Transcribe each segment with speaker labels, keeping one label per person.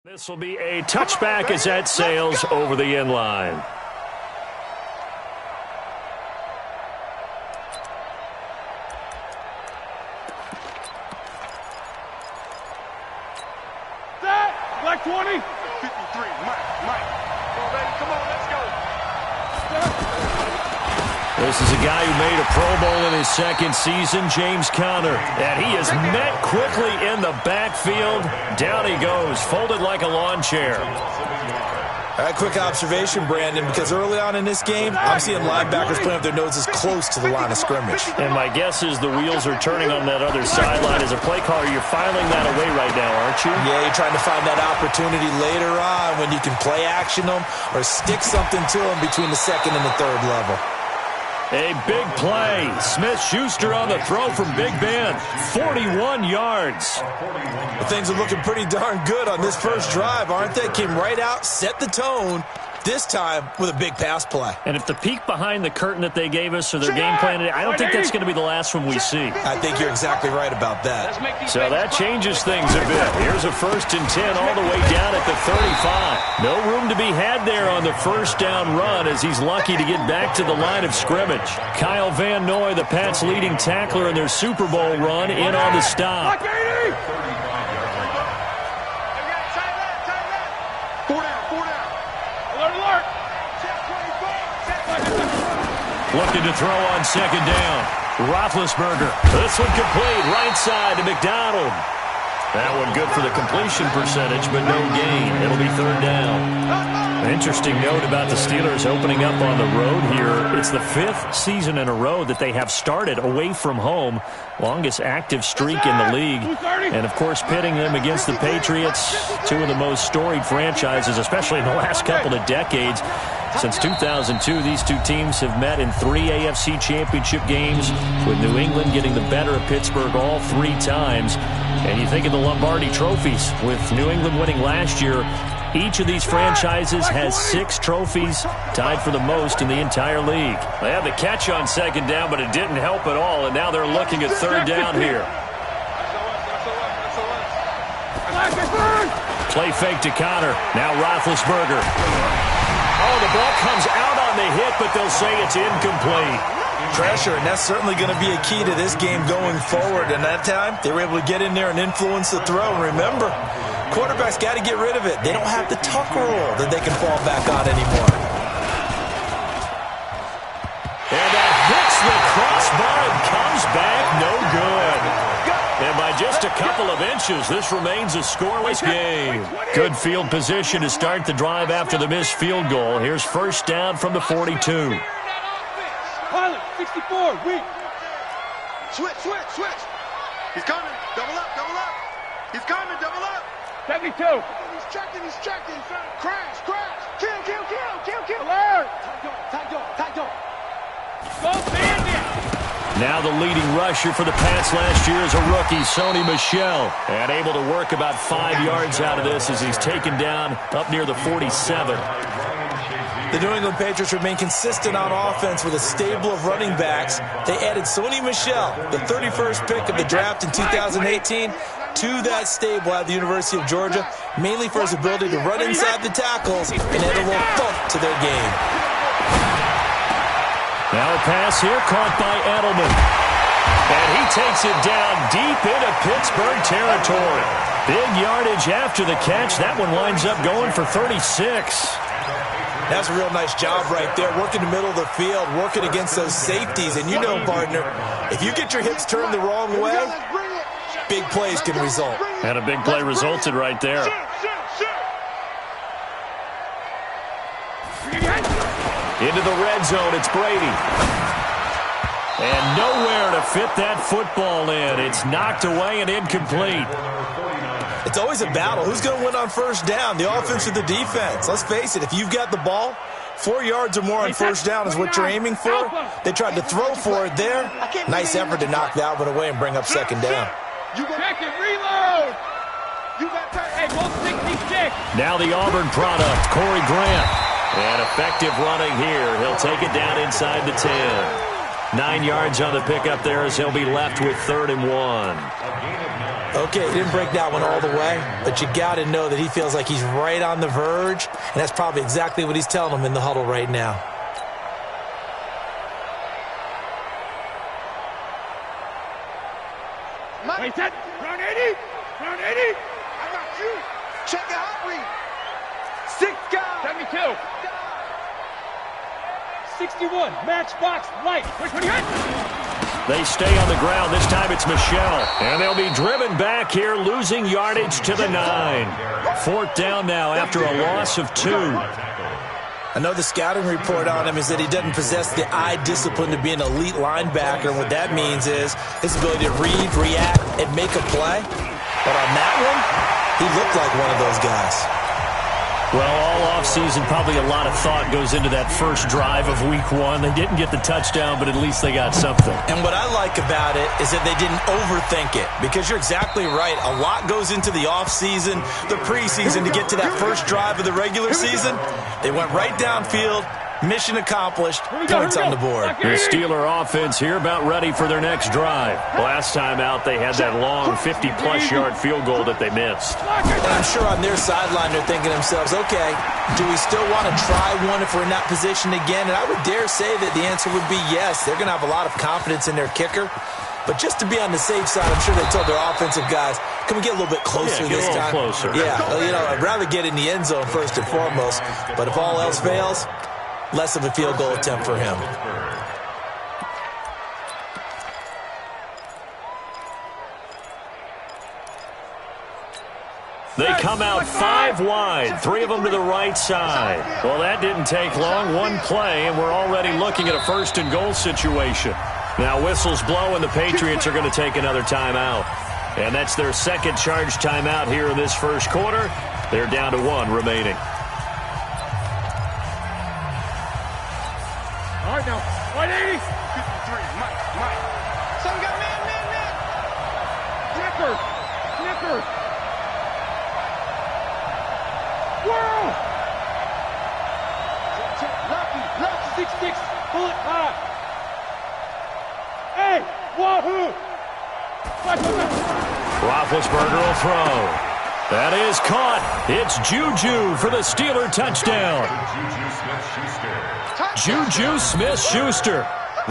Speaker 1: This will be a touchback as that sails over the end line.
Speaker 2: Black 20. 53, Mike. Come on, baby. Come on, let's go.
Speaker 1: This is a guy who made a Pro Bowl in his second season, James Conner. And he is met quickly in the backfield. Down he goes, folded like a lawn chair.
Speaker 3: All right, quick observation, Brandon, because early on in this game, I'm seeing linebackers playing with their noses close to the line of scrimmage.
Speaker 1: And my guess is the wheels are turning on that other sideline. As a play caller, you're filing that away right now, aren't you?
Speaker 3: Yeah, you're trying to find that opportunity later on when you can play action them or stick something to them between the second and the third level.
Speaker 1: A big play. Smith-Schuster on the throw from Big Ben. 41 yards.
Speaker 3: Well, things are looking pretty darn good on this first drive, aren't they? Came right out, set the tone, this time with a big pass play.
Speaker 1: And if the peek behind the curtain that they gave us or their game plan, I don't think that's going to be the last one we see.
Speaker 3: I think you're exactly right about that.
Speaker 1: So that changes things a bit. Here's a 1st and 10 all the way down at the 35. No room to be had there on the first down run as he's lucky to get back to the line of scrimmage. Kyle Van Noy, the Pats' leading tackler in their Super Bowl run, in on the stop. Looking to throw on 2nd down. Roethlisberger. This one complete. Right side to McDonald. That one good for the completion percentage, but no gain. It'll be 3rd down. An interesting note about the Steelers opening up on the road here. It's the 5th season in a row that they have started away from home. Longest active streak in the league. And, of course, pitting them against the Patriots, two of the most storied franchises, especially in the last couple of decades. Since 2002, these two teams have met in 3 AFC championship games, with New England getting the better of Pittsburgh all 3 times. And you think of the Lombardi trophies, with New England winning last year. Each of these franchises has 6 trophies, tied for the most in the entire league. They had the catch on 2nd down, but it didn't help at all, and now they're looking at 3rd down here. Play fake to Conner. Now Roethlisberger. Oh, the ball comes out on the hit, but they'll say it's incomplete.
Speaker 3: Pressure, and that's certainly going to be a key to this game going forward. And that time, they were able to get in there and influence the throw. And remember, quarterbacks got to get rid of it. They don't have the tuck rule that they can fall back on anymore.
Speaker 1: And that hits the crossbar and comes back no good. And by just a couple of inches, this remains a scoreless game. Good field position to start the drive after the missed field goal. Here's 1st down from the 42.
Speaker 2: Pilot, 64, weak.
Speaker 4: Switch. He's coming. Double up. He's coming, double up.
Speaker 2: 72.
Speaker 4: He's checking. Crash. Kill.
Speaker 2: Alert. Tight door. Go, Bandit.
Speaker 1: Now the leading rusher for the Pats last year is a rookie, Sony Michel. And able to work about 5 yards out of this as he's taken down up near the 47.
Speaker 3: The New England Patriots remain consistent on offense with a stable of running backs. They added Sony Michel, the 31st pick of the draft in 2018, to that stable at the University of Georgia, mainly for his ability to run inside the tackles and add a little thump to their game.
Speaker 1: Now a pass here caught by Edelman. And he takes it down deep into Pittsburgh territory. Big yardage after the catch. That one winds up going for 36.
Speaker 3: That's a real nice job right there, working the middle of the field, working against those safeties. And you know, partner, if you get your hips turned the wrong way, big plays can result.
Speaker 1: And a big play resulted right there. Into the red zone, it's Brady. And nowhere to fit that football in. It's knocked away and incomplete.
Speaker 3: It's always a battle. Who's going to win on 1st down, the offense or the defense? Let's face it, if you've got the ball, 4 yards or more on 1st down is what you're aiming for. They tried to throw for it there. Nice effort to knock that one away and bring up 2nd down.
Speaker 2: Check it, reload. Hey, go 66.
Speaker 1: Now the Auburn product, Corey Grant. And effective running here. He'll take it down inside the 10. 9 yards on the pickup there as he'll be left with 3rd and 1.
Speaker 3: Okay, he didn't break that one all the way, but you got to know that he feels like he's right on the verge, and that's probably exactly what he's telling them in the huddle right now.
Speaker 2: Wait, set. Round 80. Round 80.
Speaker 4: I got you. Check it out, read. 6 guys.
Speaker 2: 72. 61. Matchbox light. Which one you hit?
Speaker 1: They stay on the ground. This time it's Michelle. And they'll be driven back here, losing yardage to the 9. 4th down now after a loss of 2.
Speaker 3: I know the scouting report on him is that he doesn't possess the eye discipline to be an elite linebacker. And what that means is his ability to read, react, and make a play. But on that one, he looked like one of those guys.
Speaker 1: Well, all offseason, probably a lot of thought goes into that first drive of Week 1. They didn't get the touchdown, but at least they got something.
Speaker 3: And what I like about it is that they didn't overthink it, because you're exactly right. A lot goes into the offseason, the preseason, to get to that first drive of the regular season. They went right downfield. Mission accomplished. Points on the board.
Speaker 1: The Steeler offense here about ready for their next drive. Last time out, they had that long 50-plus yard field goal that they missed.
Speaker 3: And I'm sure on their sideline they're thinking to themselves, okay, do we still want to try one if we're in that position again? And I would dare say that the answer would be yes. They're going to have a lot of confidence in their kicker. But just to be on the safe side, I'm sure they told their offensive guys, can we get a little bit closer this time?
Speaker 1: Closer.
Speaker 3: Yeah, I'd rather get in the end zone first and foremost. But if all else fails, less of a field goal attempt for him.
Speaker 1: They come out 5 wide, 3 of them to the right side. Well, that didn't take long. One play, and we're already looking at a 1st and goal situation. Now, whistles blow, and the Patriots are going to take another timeout. And that's their second charge timeout here in this first quarter. They're down to 1 remaining.
Speaker 2: All right, now. 180.
Speaker 4: 53. Mike. Some got man.
Speaker 2: Snipper. Whoa! Lefty. 6-6. Bullet high. Hey, wahoo!
Speaker 1: Roethlisberger will throw. That is caught. It's Juju for the Steeler touchdown. Juju Smith-Schuster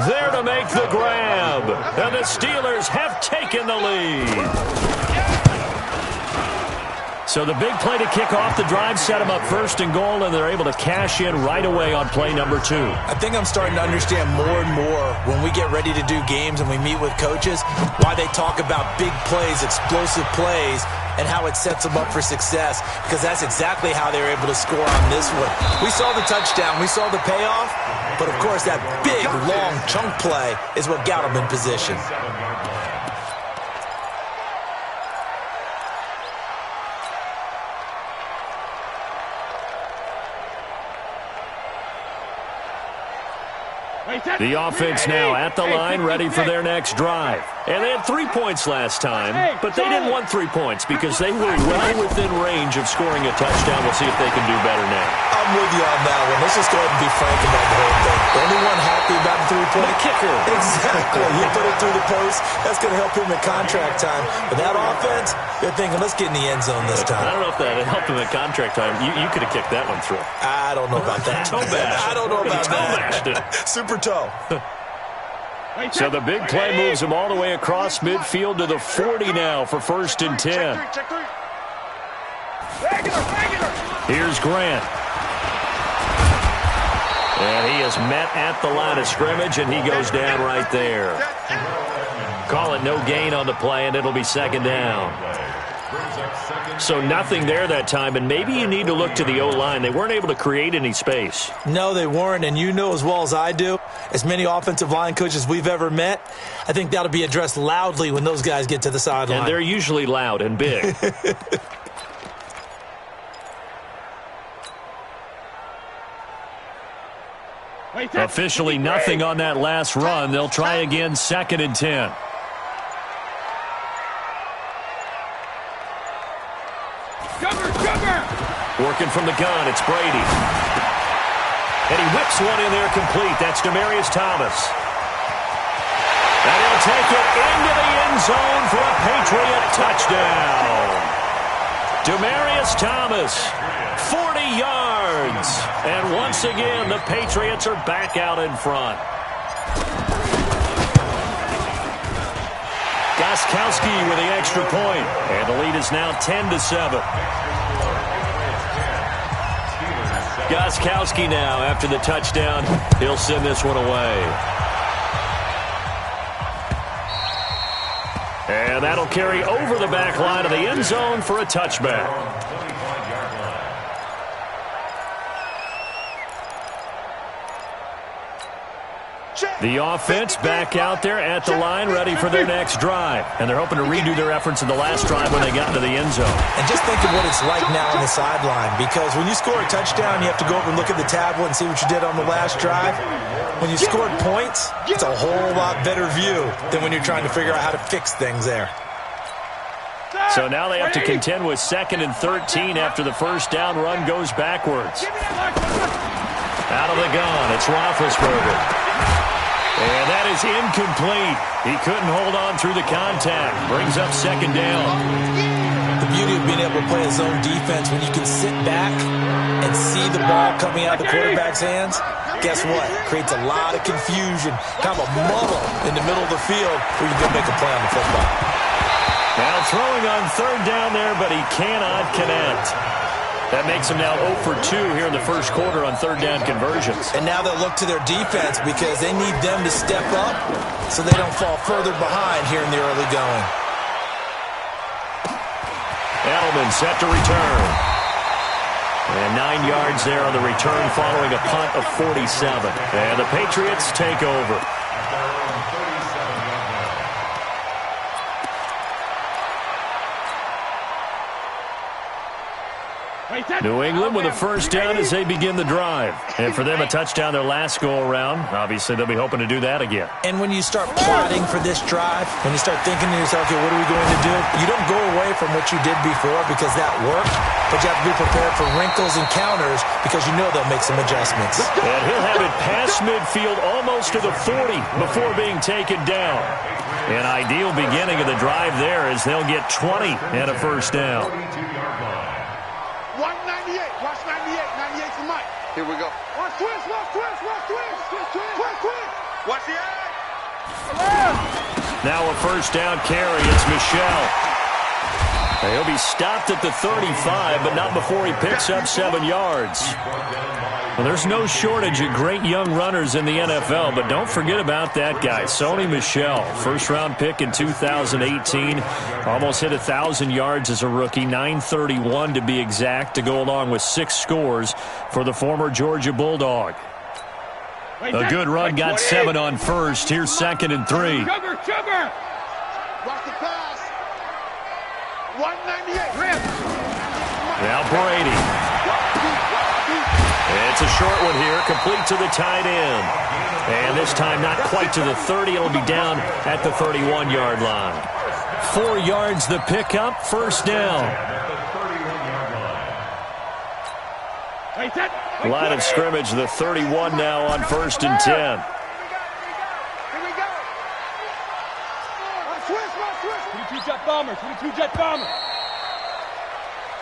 Speaker 1: there to make the grab. And the Steelers have taken the lead. So the big play to kick off the drive set them up 1st and goal, and they're able to cash in right away on play number 2.
Speaker 3: I think I'm starting to understand more and more when we get ready to do games and we meet with coaches why they talk about big plays, explosive plays, and how it sets them up for success, because that's exactly how they were able to score on this one. We saw the touchdown. We saw the payoff. But, of course, that big, long chunk play is what got them in position.
Speaker 1: The offense now at the line, ready for their next drive. And they had 3 points last time, but they didn't want 3 points because they were well within range of scoring a touchdown. We'll see if they can do better now.
Speaker 3: I'm with you on that one. Let's just go ahead and be frank about the whole thing. The only one happy about the 3-point
Speaker 1: kicker.
Speaker 3: Exactly. You put it through the post. That's going to help him at contract time. But that offense, they're thinking, let's get in the end zone this time.
Speaker 1: I don't know if that helped him at contract time. You could have kicked that one through.
Speaker 3: I don't know about that.
Speaker 1: Toe bash.
Speaker 3: I don't know about
Speaker 1: that.
Speaker 3: Super toe.
Speaker 1: So the big play moves him all the way across midfield to the 40 now for 1st and 10.
Speaker 4: Check 3.
Speaker 1: Here's Grant. And he is met at the line of scrimmage, and he goes down right there. Call it no gain on the play, and it'll be 2nd down. So nothing there that time, and maybe you need to look to the O-line. They weren't able to create any space.
Speaker 3: No, they weren't, and you know as well as I do, as many offensive line coaches we've ever met, I think that'll be addressed loudly when those guys get to the sideline.
Speaker 1: And they're usually loud and big. Officially nothing on that last run. They'll try again 2nd and 10. Working from the gun, it's Brady. And he whips one in there complete. That's Demaryius Thomas. take it into the end zone for a Patriot touchdown. Demaryius Thomas, 40 yards. And once again, the Patriots are back out in front. Gostkowski with the extra point, and the lead is now 10-7. Gostkowski now, after the touchdown, he'll send this one away. And that'll carry over the back line of the end zone for a touchback. The offense back out there at the line, ready for their next drive. And they're hoping to redo their efforts in the last drive when they got into the end zone.
Speaker 3: And just think of what it's like now on the sideline, because when you score a touchdown, you have to go over and look at the tablet and see what you did on the last drive. When you scored points, it's a whole lot better view than when you're trying to figure out how to fix things there.
Speaker 1: So now they have to contend with 2nd and 13 after the first down run goes backwards. Out of the gun, it's Roethlisberger. And that is incomplete. He couldn't hold on through the contact. Brings up 2nd down.
Speaker 3: The beauty of being able to play a zone defense, when you can sit back and see the ball coming out of the quarterback's hands, guess what? Creates a lot of confusion, kind of a muddle in the middle of the field where you can make a play on the football.
Speaker 1: Now throwing on 3rd down there, but he cannot connect. That makes him now 0 for 2 here in the first quarter on 3rd down conversions.
Speaker 3: And now they'll look to their defense because they need them to step up so they don't fall further behind here in the early going.
Speaker 1: Edelman set to return. And 9 yards there on the return following a punt of 47. And the Patriots take over. New England with a first down as they begin the drive. And for them, a touchdown their last go-around. Obviously, they'll be hoping to do that again.
Speaker 3: And when you start plotting for this drive, when you start thinking to yourself, okay, what are we going to do? You don't go away from what you did before because that worked, but you have to be prepared for wrinkles and counters because you know they'll make some adjustments.
Speaker 1: And he'll have it past midfield almost to the 40 before being taken down. An ideal beginning of the drive there as they'll get 20 and a first down.
Speaker 4: 198. Watch 98. 98 for Mike. Here we go. Watch twist. Watch twist. Watch twist. Twist, twist. Twist, twist. Watch the eye.
Speaker 1: Now a first down carry. It's Michel. He'll be stopped at the 35, but not before he picks up 7 yards. Well, there's no shortage of great young runners in the NFL, but don't forget about that guy, Sony Michel. First-round pick in 2018. Almost hit 1,000 yards as a rookie, 931 to be exact, to go along with 6 scores for the former Georgia Bulldog. A good run, got 7 on first. Here's 2nd and 3.
Speaker 4: Sugar, sugar. Watch the pass. 198.
Speaker 1: Now Brady. It's a short one here, complete to the tight end. And this time not quite to the 30. It'll be down at the 31-yard line. 4 yards the pickup, first down. Line of scrimmage, the 31 now on 1st and 10.
Speaker 4: Here we go. 22 jet bomber. 22 jet bomber.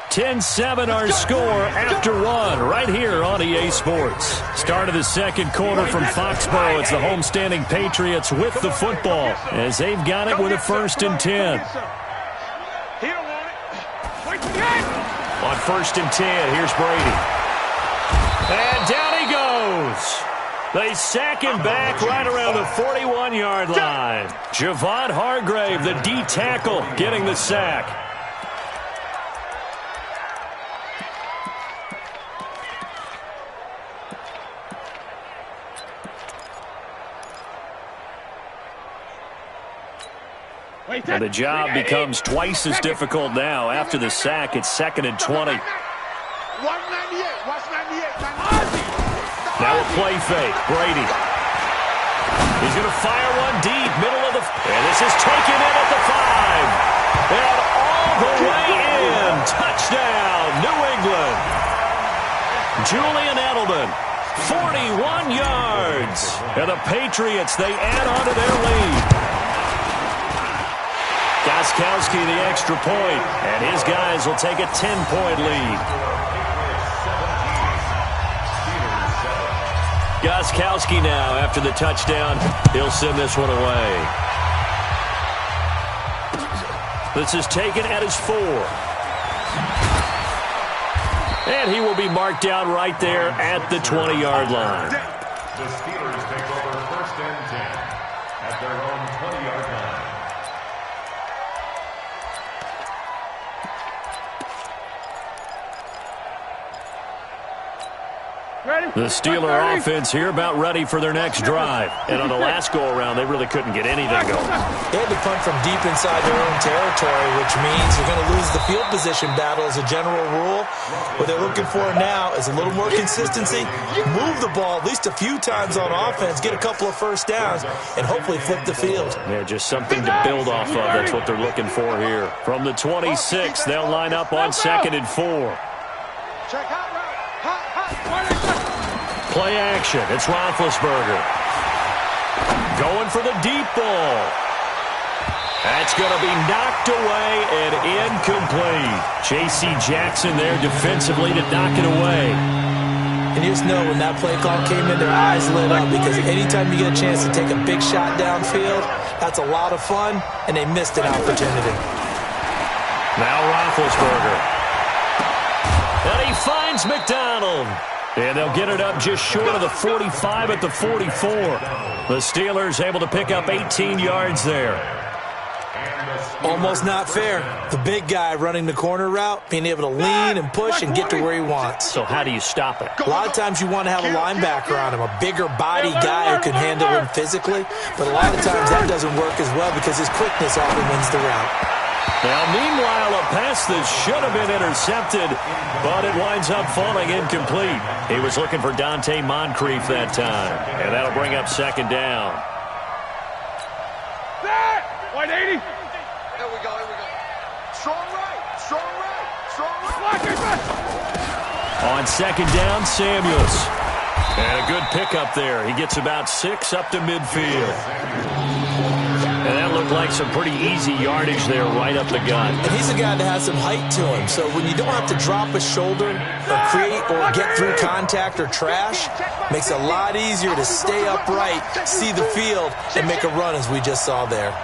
Speaker 1: 10-7 our score after 1 right here on EA Sports. Start of the second quarter from Foxborough. It's the homestanding Patriots with the football as they've got it with a 1st and 10. On 1st and 10, here's Brady. And down he goes. They sack him back right around the 41-yard line. Javon Hargrave, the D tackle, getting the sack. And the job becomes twice as difficult now. After the sack, it's 2nd and 20.
Speaker 4: 198. Watch 98.
Speaker 1: Now a play fake. Brady. He's going to fire one deep, middle of the... And this is taken in at the 5. And all the way in. Touchdown, New England. Julian Edelman, 41 yards. And the Patriots, they add on to their lead. Gostkowski the extra point, and his guys will take a 10-point lead. Gostkowski now, after the touchdown, he'll send this one away. This is taken at his 4. And he will be marked down right there at the 20-yard line.
Speaker 5: The Steelers take over 1st and 10 at their own 20-yard line.
Speaker 1: The Steeler offense here about ready for their next drive. And on the last go-around, they really couldn't get anything going.
Speaker 3: They had to punt from deep inside their own territory, which means you're going to lose the field position battle as a general rule. What they're looking for now is a little more consistency, move the ball at least a few times on offense, get a couple of first downs, and hopefully flip the field.
Speaker 1: Yeah, just something to build off of. That's what they're looking for here. From the 26, they'll line up on 2nd and 4.
Speaker 4: Check out,
Speaker 1: Play action. It's Roethlisberger. Going for the deep ball. That's going to be knocked away and incomplete. J.C. Jackson there defensively to knock it away.
Speaker 3: And you just know when that play call came in, their eyes lit up because anytime you get a chance to take a big shot downfield, that's a lot of fun, and they missed an opportunity.
Speaker 1: Now Roethlisberger. And he finds McDonald. And they'll get it up just short of the 45 at the 44. The Steelers able to pick up 18 yards there.
Speaker 3: Almost not fair. The big guy running the corner route, being able to lean and push and get to where he wants.
Speaker 1: So how do you stop it?
Speaker 3: A lot of times you want to have a linebacker on him, a bigger body guy who can handle him physically. But a lot of times that doesn't work as well because his quickness often wins the route.
Speaker 1: Now, meanwhile, a pass that should have been intercepted, but it winds up falling incomplete. He was looking for Dante Moncrief that time, and that'll bring up 2nd down.
Speaker 4: White 80. Here we go, here we go. Strong right, strong right, strong right.
Speaker 1: On 2nd down, Samuels. And a good pickup there. He gets about 6 up to midfield. And that looked like some pretty easy yardage there right up the gut.
Speaker 3: And he's a guy that has some height to him. So when you don't have to drop a shoulder or create or get through contact or trash, makes it a lot easier to stay upright, see the field, and make a run as we just saw there.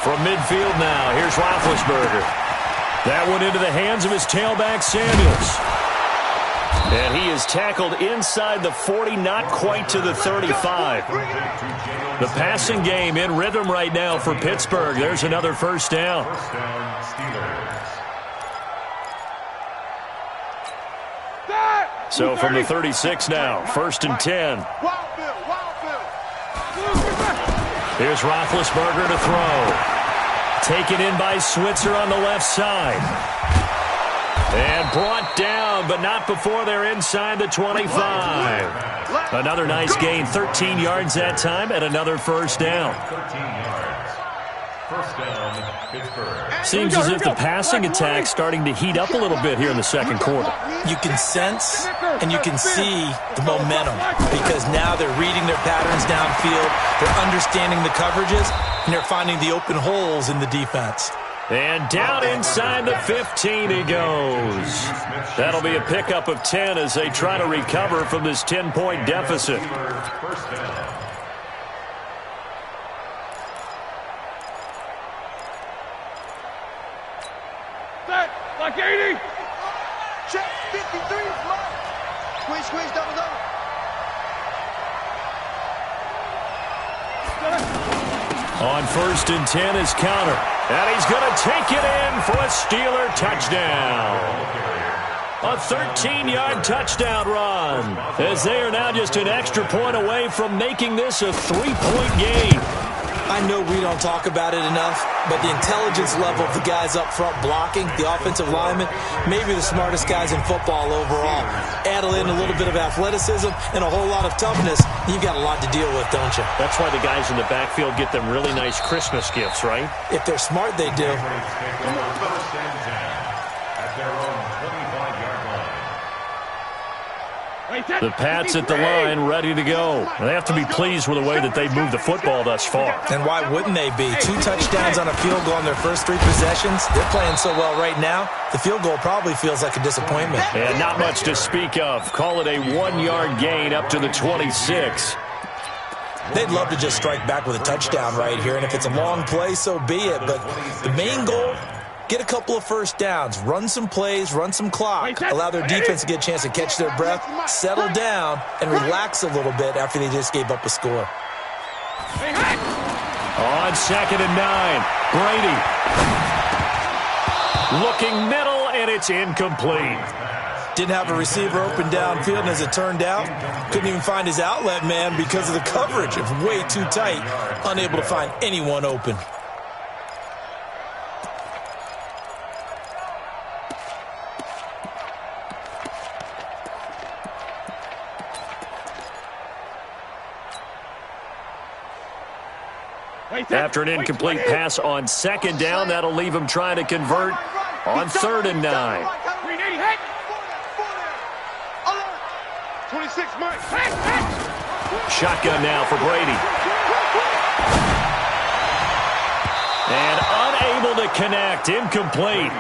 Speaker 1: From midfield now, here's Roethlisberger. That one into the hands of his tailback, Samuels. And he is tackled inside the 40, not quite to the 35. The passing game in rhythm right now for Pittsburgh. There's another 1st down. So from the 36 now, 1st and 10. Here's Roethlisberger to throw. Taken in by Switzer on the left side. And brought down, but not before they're inside the 25. Another nice gain, 13 yards that time, and another 1st down.
Speaker 5: 13 yards. 1st down, Pittsburgh.
Speaker 1: Seems as if the passing attack's starting to heat up a little bit here in the 2nd quarter.
Speaker 3: You can sense and you can see the momentum because now they're reading their patterns downfield, they're understanding the coverages, and they're finding the open holes in the defense.
Speaker 1: And down inside the 15 he goes. That'll be a pickup of 10 as they try to recover from this 10-point deficit.
Speaker 5: 1st down.
Speaker 4: Set, like 80. Check, 53 is mine. Squeeze, double.
Speaker 1: On 1st and 10 is counter. And he's going to take it in for a Steeler touchdown. A 13-yard touchdown run as they are now just an extra point away from making this a 3-point game.
Speaker 3: I know we don't talk about it enough, but the intelligence level of the guys up front blocking, the offensive linemen, maybe the smartest guys in football overall. Add in a little bit of athleticism and a whole lot of toughness, you've got a lot to deal with, don't you?
Speaker 1: That's why the guys in the backfield get them really nice Christmas gifts, right?
Speaker 3: If they're smart, they do.
Speaker 5: At their own 25-yard line.
Speaker 1: The Pats at the line, ready to go. They have to be pleased with the way that they've moved the football thus far.
Speaker 3: And why wouldn't they be? 2 touchdowns on a field goal in their first 3 possessions. They're playing so well right now, the field goal probably feels like a disappointment.
Speaker 1: And not much to speak of. Call it a 1-yard gain up to the 26.
Speaker 3: They'd love to just strike back with a touchdown right here, and if it's a long play, so be it. But the main goal, get a couple of first downs, run some plays, run some clock, allow their defense to get a chance to catch their breath, settle down, and relax a little bit after they just gave up a score.
Speaker 1: On 2nd and 9, Brady. Looking middle, and it's incomplete.
Speaker 3: Didn't have a receiver open downfield, and as it turned out, couldn't even find his outlet man because of the coverage. It's way too tight, unable to find anyone open.
Speaker 1: After an incomplete pass on 2nd down, that'll leave him trying to convert on 3rd and 9.
Speaker 4: 26, Mike.
Speaker 1: Shotgun now for Brady. And unable to connect. Incomplete.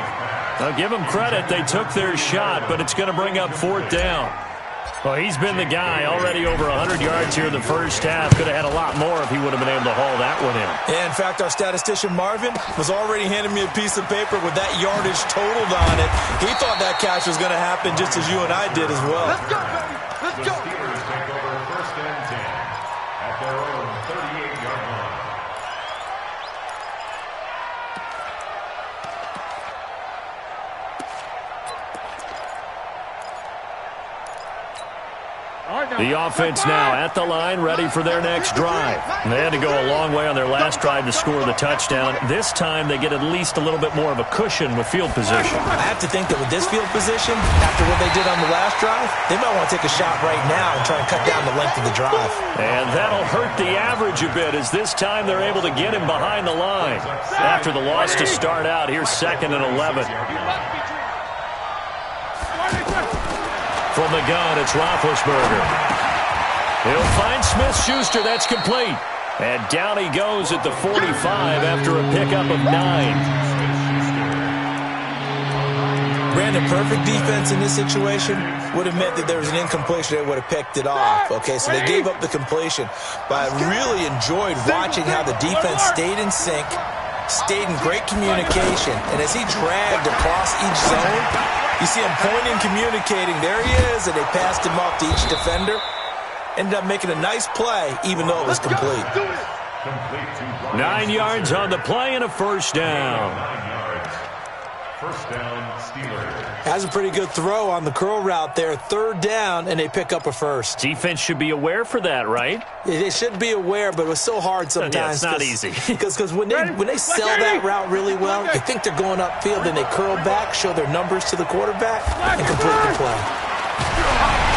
Speaker 1: Now give them credit. They took their shot, but it's going to bring up 4th down. Well, he's been the guy already over 100 yards here in the first half. Could have had a lot more if he would have been able to haul that one in.
Speaker 3: Yeah, in fact, our statistician Marvin was already handing me a piece of paper with that yardage totaled on it. He thought that catch was going to happen just as you and I did as well.
Speaker 4: Let's go, baby. Let's go.
Speaker 5: The Steelers take over 1st and 10 at their own 38-yard line.
Speaker 1: The offense now at the line, ready for their next drive. They had to go a long way on their last drive to score the touchdown. This time they get at least a little bit more of a cushion with field position.
Speaker 3: I have to think that with this field position, after what they did on the last drive, they might want to take a shot right now and try and cut down the length of the drive.
Speaker 1: And that'll hurt the average a bit as this time they're able to get him behind the line. After the loss to start out, here's 2nd and 11. From the gun, it's Roethlisberger. He'll find Smith-Schuster. That's complete. And down he goes at the 45 after a pickup of 9.
Speaker 3: Brandon, perfect defense in this situation would have meant that there was an incompletion. They would have picked it off. Okay, so they gave up the completion. But I really enjoyed watching how the defense stayed in sync, stayed in great communication. And as he dragged across each zone, you see him pointing, communicating. There he is, and they passed him off to each defender. Ended up making a nice play, even though it was complete.
Speaker 1: 9 yards on the play and a 1st down.
Speaker 5: 9 yards. 1st down, Steelers.
Speaker 3: Has a pretty good throw on the curl route there. 3rd down, and they pick up a 1st.
Speaker 1: Defense should be aware for that, right?
Speaker 3: They should be aware, but it was so hard sometimes.
Speaker 1: Yeah, it's not easy.
Speaker 3: Because when they sell that route really well, you think they're going upfield, and they curl back, show their numbers to the quarterback, and complete the play.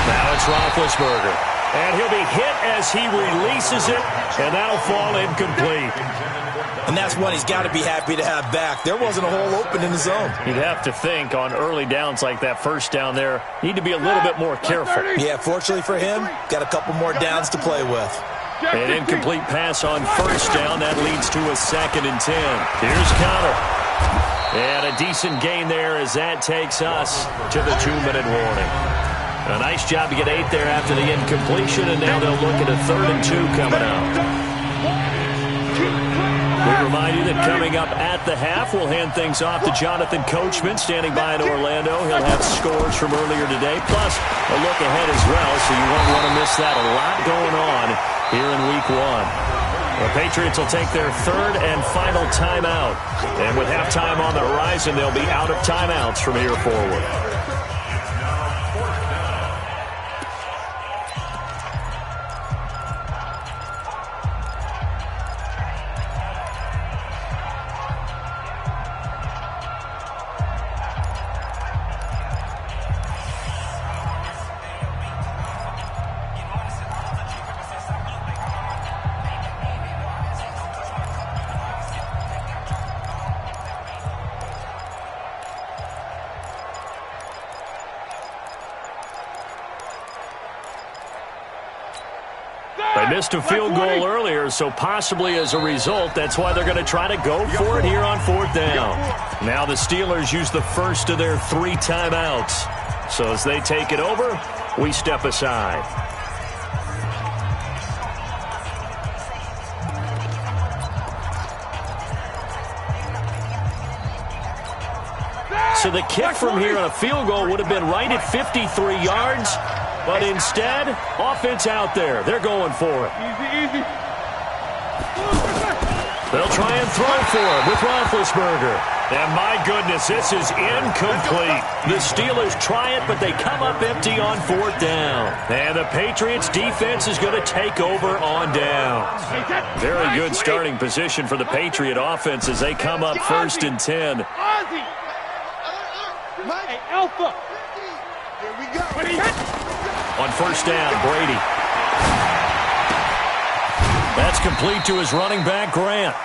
Speaker 1: Now it's Roethlisberger. And he'll be hit as he releases it, and that'll fall incomplete.
Speaker 3: And that's one he's got to be happy to have back. There wasn't a hole open in the zone.
Speaker 1: You'd have to think on early downs like that 1st down there, need to be a little bit more careful.
Speaker 3: Yeah, fortunately for him, got a couple more downs to play with.
Speaker 1: An incomplete pass on 1st down. That leads to a 2nd and 10. Here's Connor. And a decent gain there as that takes us to the 2-minute warning. A nice job to get 8 there after the incompletion, and now they'll look at a 3rd and 2 coming out. We remind you that coming up at the half, we'll hand things off to Jonathan Coachman, standing by in Orlando. He'll have scores from earlier today, plus a look ahead as well, so you won't want to miss that. A lot going on here in Week 1. The Patriots will take their 3rd and final timeout. And with halftime on the horizon, they'll be out of timeouts from here forward. They missed a field goal earlier, so possibly as a result, that's why they're going to try to go for it here on 4th down. Now the Steelers use the first of their 3 timeouts. So as they take it over, we step aside. So the kick from here on a field goal would have been right at 53 yards. But instead, offense out there. They're going for it.
Speaker 2: Easy.
Speaker 1: They'll try and throw for it with Roethlisberger. And my goodness, this is incomplete. The Steelers try it, but they come up empty on 4th down. And the Patriots defense is going to take over on down. Very good starting position for the Patriot offense as they come up 1st and 10.
Speaker 2: Hey, Alpha.
Speaker 4: Here we go.
Speaker 1: On 1st down, Brady. That's complete to his running back, Grant.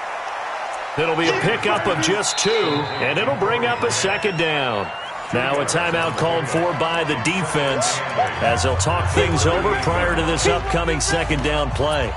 Speaker 1: It'll be a pickup of just 2, and it'll bring up a 2nd down. Now a timeout called for by the defense as they'll talk things over prior to this upcoming 2nd down play.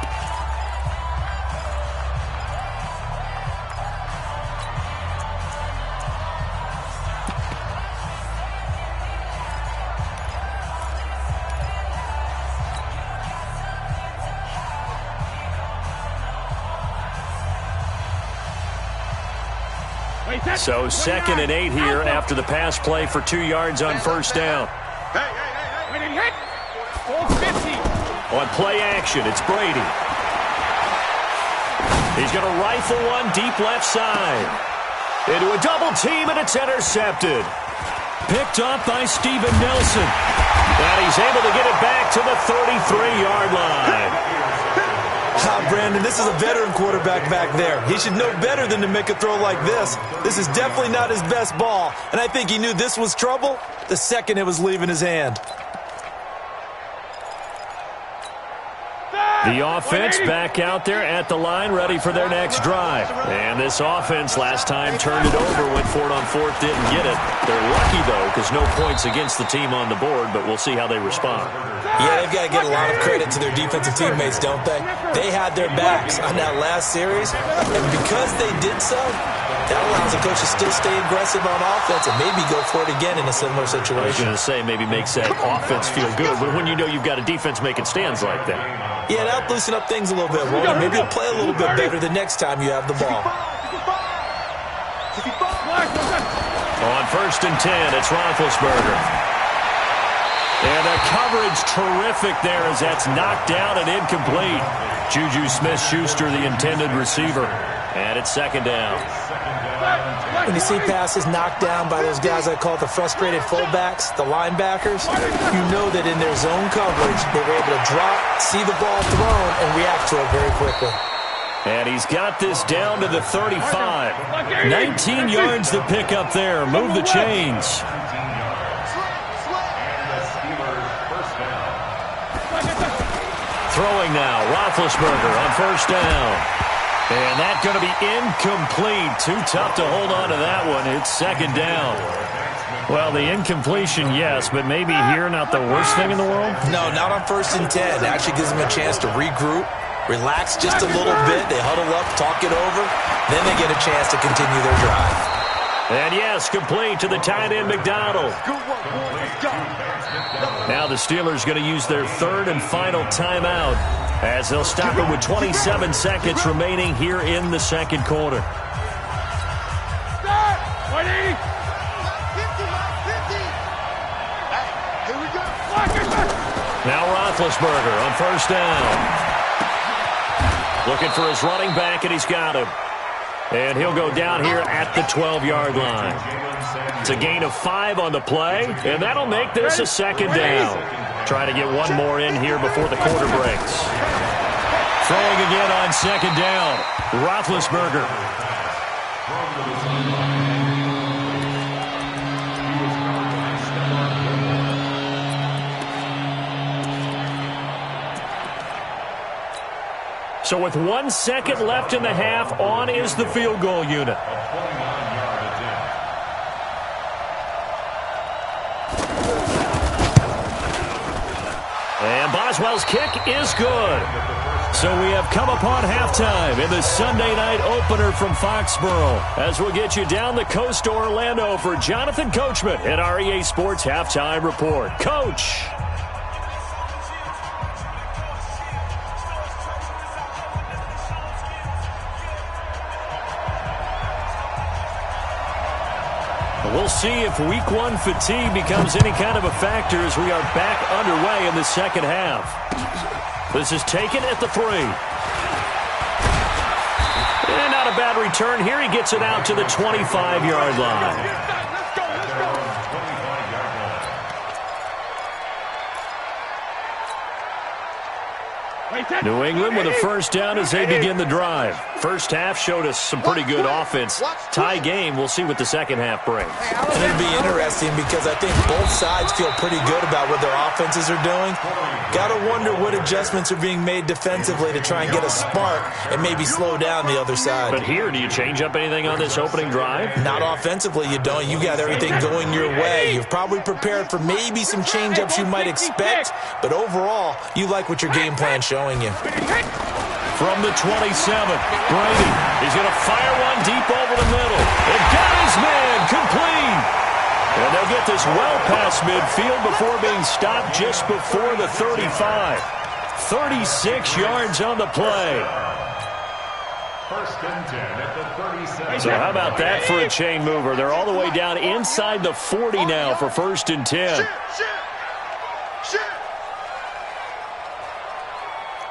Speaker 1: So 2nd and 8 here after the pass play for 2 yards on 1st down. On play action, it's Brady. He's going to rifle one deep left side. Into a double team, and it's intercepted. Picked up by Steven Nelson. And he's able to get it back to the 33-yard line.
Speaker 3: Brandon, this is a veteran quarterback back there. He should know better than to make a throw like this. This is definitely not his best ball, and I think he knew this was trouble the second it was leaving his hand.
Speaker 1: The offense back out there at the line, ready for their next drive. And this offense last time turned it over, went for it on 4th, didn't get it. They're lucky, though, because no points against the team on the board, but we'll see how they respond.
Speaker 3: Yeah, they've got to get a lot of credit to their defensive teammates, don't they? They had their backs on that last series, and because they did so, that allows the coach to still stay aggressive on offense and maybe go for it again in a similar situation.
Speaker 1: I was going to say maybe makes that offense feel good, but when you know you've got a defense making stands like that.
Speaker 3: Yeah, that'll loosen up things a little bit, won't it? Maybe you'll play a little bit better the next time you have the ball.
Speaker 1: On 1st and 10, it's Roethlisberger. And the coverage terrific there as that's knocked down and incomplete. Juju Smith-Schuster, the intended receiver. And it's 2nd down.
Speaker 3: When you see passes knocked down by those guys I call the frustrated fullbacks, the linebackers, you know that in their zone coverage, they were able to drop, see the ball thrown, and react to it very quickly.
Speaker 1: And he's got this down to the 35. 19 yards to pick up there. Move the chains. Throwing now, Roethlisberger on 1st down. And that's going to be incomplete. Too tough to hold on to that one. It's 2nd down. Well, the incompletion, yes, but maybe here not the worst thing in the world?
Speaker 3: No, not on 1st and 10. It actually gives them a chance to regroup, relax just a little bit. They huddle up, talk it over. Then they get a chance to continue their drive.
Speaker 1: And yes, complete to the tight end, McDonald. Now the Steelers going to use their 3rd and final timeout as they'll stop it with 27 seconds remaining here in the 2nd quarter. Now Roethlisberger on 1st down. Looking for his running back, and he's got him. And he'll go down here at the 12-yard line. It's a gain of 5 on the play, and that'll make this a 2nd down. Trying to get one more in here before the quarter breaks. Throwing again on 2nd down, Roethlisberger. So with 1 second left in the half, on is the field goal unit. And Boswell's kick is good. So we have come upon halftime in the Sunday night opener from Foxborough, as we'll get you down the coast to Orlando for Jonathan Coachman in our EA Sports Halftime Report. Coach. We'll see if week one fatigue becomes any kind of a factor as we are back underway in the second half. This is taken at the 3. And not a bad return here. He gets it out to the 25-yard line. New England with a first down as they begin the drive. First half showed us some pretty good offense. Tie game, we'll see what the second half brings.
Speaker 3: And it'll be interesting because I think both sides feel pretty good about what their offenses are doing. Got to wonder what adjustments are being made defensively to try and get a spark and maybe slow down the other side.
Speaker 1: But here, do you change up anything on this opening drive?
Speaker 3: Not offensively, you don't. You got everything going your way. You've probably prepared for maybe some change-ups you might expect, but overall, you like what your game plan's showing you.
Speaker 1: From the 27, Brady is going to fire one deep over the middle. It got his man complete. And they'll get this well past midfield before being stopped just before the 35. 36 yards on the play.
Speaker 5: First and 10 at the 37.
Speaker 1: So how about that for a chain mover? They're all the way down inside the 40 now for first and 10.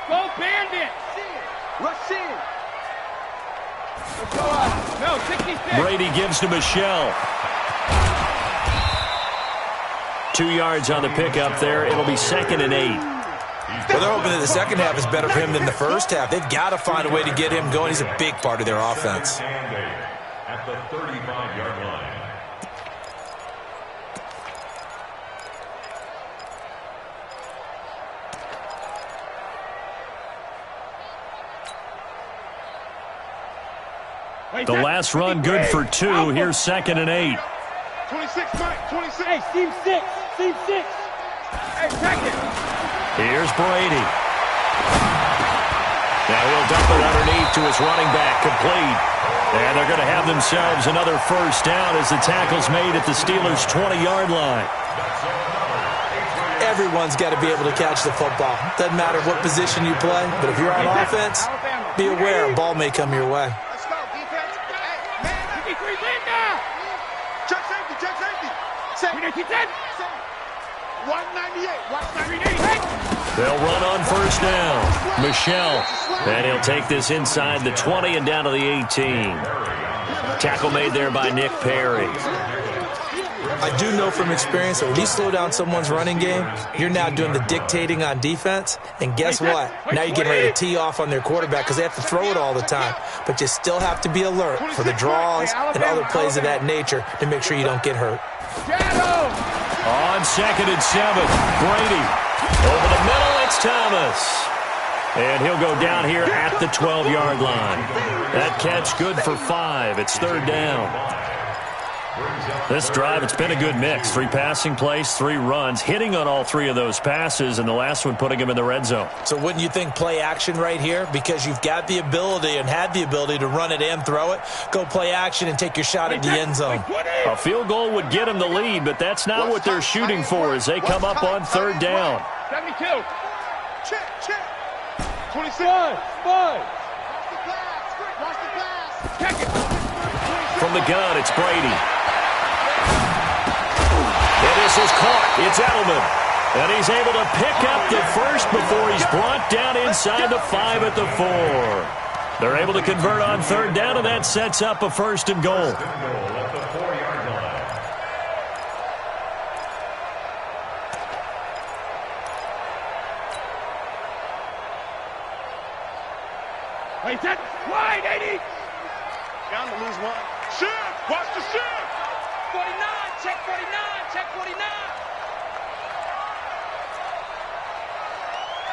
Speaker 4: Go Bandit! Rush in! Let's go out. No, 66.
Speaker 1: Brady gives to Michelle. 2 yards on the pickup there. It'll be second and 8.
Speaker 3: Well, they're hoping that the second half is better for him than the first half. They've got to find a way to get him going. He's a big part of their offense.
Speaker 5: At the 35-yard line.
Speaker 1: The last run good for 2. Here's second and 8.
Speaker 4: 26, Mike, 26. Hey, Steve 6. Steve 6. Hey, check it.
Speaker 1: Here's Brady. Now he'll dump it underneath to his running back, complete. And they're going to have themselves another first down as the tackle's made at the Steelers' 20-yard line.
Speaker 3: Everyone's got to be able to catch the football. Doesn't matter what position you play, but if you're on offense, be aware a ball may come your way.
Speaker 4: Check safety, check safety. 198.
Speaker 1: They'll run on first down. Michelle. And he'll take this inside the 20 and down to the 18. Tackle made there by Nick Perry.
Speaker 3: I do know from experience that when you slow down someone's running game, you're now doing the dictating on defense. And guess what? Now you're getting ready to tee off on their quarterback because they have to throw it all the time. But you still have to be alert for the draws and other plays of that nature to make sure you don't get hurt.
Speaker 1: On second and 7, Brady. Over the middle, it's Thomas. And he'll go down here at the 12-yard line. That catch good for 5. It's third down. This drive, it's been a good mix. 3 passing plays, 3 runs, hitting on all 3 of those passes, and the last one putting him in the red zone.
Speaker 3: So wouldn't you think play action right here? Because you've got the ability and had the ability to run it and throw it. Go play action and take your shot at the end zone.
Speaker 1: A field goal would get them the lead, but that's not what they're shooting for as they come up on third down.
Speaker 4: 72. Check. 26. 5. Watch the pass. Check it.
Speaker 1: From the gun, it's Brady. And this is caught. It's Edelman. And he's able to pick up the first before he's brought down inside the 5 at the 4. They're able to convert on third down, and that sets up a first and goal.
Speaker 5: At the 4-yard line.
Speaker 4: Wait, that wide, 80. Down to lose 1. Shift. Watch the shift. 49. Check 49. Check 49.